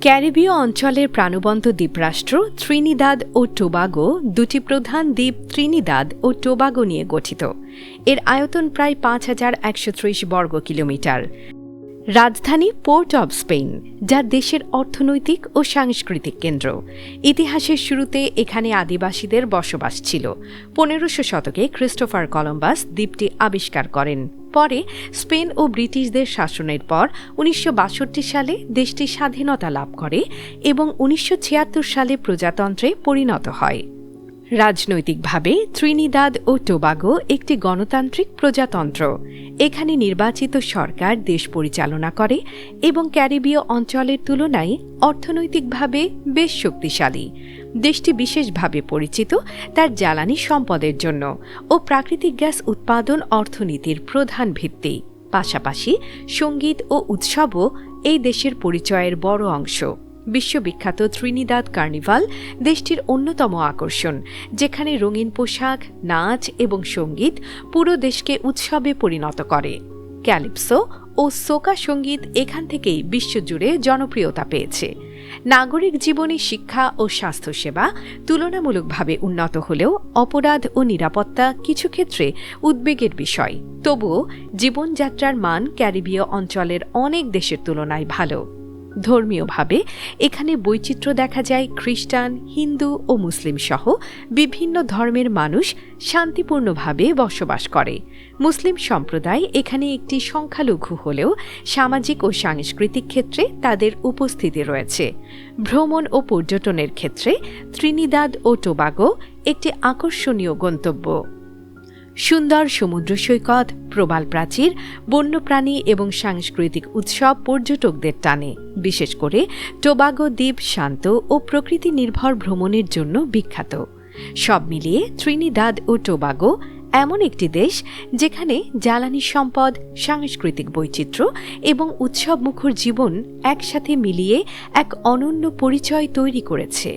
ক্যারিবীয় অঞ্চলের প্রাণবন্ত দ্বীপরাষ্ট্র ত্রিনিদাদ ও টোবাগো দুটি প্রধান দ্বীপ ত্রিনিদাদ ও টোবাগো নিয়ে গঠিত। এর আয়তন প্রায় ৫,১৩০ বর্গ কিলোমিটার। রাজধানী পোর্ট অব স্পেন, যা দেশের অর্থনৈতিক ও সাংস্কৃতিক কেন্দ্র। ইতিহাসের শুরুতে এখানে আদিবাসীদের বসবাস ছিল। ১৫০০ শতকে ক্রিস্টোফার কলম্বাস দ্বীপটি আবিষ্কার করেন। পরে স্পেন ও ব্রিটিশদের শাসনের পর ১৯৬২ সালে দেশটি স্বাধীনতা লাভ করে এবং ১৯৭৬ সালে প্রজাতন্ত্রে পরিণত হয়। রাজনৈতিকভাবে ত্রিনিদাদ ও টোবাগো একটি গণতান্ত্রিক প্রজাতন্ত্র। এখানে নির্বাচিত সরকার দেশ পরিচালনা করে এবং ক্যারিবীয় অঞ্চলের তুলনায় অর্থনৈতিকভাবে বেশ শক্তিশালী। দেশটি বিশেষভাবে পরিচিত তার জ্বালানি সম্পদের জন্য ও প্রাকৃতিক গ্যাস উৎপাদন অর্থনীতির প্রধান ভিত্তি। পাশাপাশি সঙ্গীত ও উৎসবও এই দেশের পরিচয়ের বড় অংশ। বিশ্ববিখ্যাত ত্রিনিদাদ কার্নিভাল দেশটির অন্যতম আকর্ষণ, যেখানে রঙিন পোশাক, নাচ এবং সঙ্গীত পুরো দেশকে উৎসবে পরিণত করে। ক্যালিপসো ও সোকা সঙ্গীত এখান থেকেই বিশ্বজুড়ে জনপ্রিয়তা পেয়েছে। নাগরিক জীবনে শিক্ষা ও স্বাস্থ্যসেবা তুলনামূলকভাবে উন্নত হলেও অপরাধ ও নিরাপত্তা কিছু ক্ষেত্রে উদ্বেগের বিষয়। তবুও জীবনযাত্রার মান ক্যারিবীয় অঞ্চলের অনেক দেশের তুলনায় ভালো। ধর্মীয়ভাবে এখানে বৈচিত্র্য দেখা যায়। খ্রিস্টান, হিন্দু ও মুসলিম সহ বিভিন্ন ধর্মের মানুষ শান্তিপূর্ণভাবে বসবাস করে। মুসলিম সম্প্রদায় এখানে একটি সংখ্যালঘু হলেও সামাজিক ও সাংস্কৃতিক ক্ষেত্রে তাদের উপস্থিতি রয়েছে। ভ্রমণ ও পর্যটনের ক্ষেত্রে ত্রিনিদাদ ও টোবাগো একটি আকর্ষণীয় গন্তব্য। সুন্দর সমুদ্র সৈকত, প্রবাল প্রাচীর, বন্যপ্রাণী এবং সাংস্কৃতিক উৎসব পর্যটকদের টানে। বিশেষ করে টোবাগো দ্বীপ শান্ত ও প্রকৃতি নির্ভর ভ্রমণের জন্য বিখ্যাত। সব মিলিয়ে ত্রিনিদাদ ও টোবাগো এমন একটি দেশ যেখানে জ্বালানি সম্পদ, সাংস্কৃতিক বৈচিত্র্য এবং উৎসবমুখর জীবন একসাথে মিলিয়ে এক অনন্য পরিচয় তৈরি করেছে।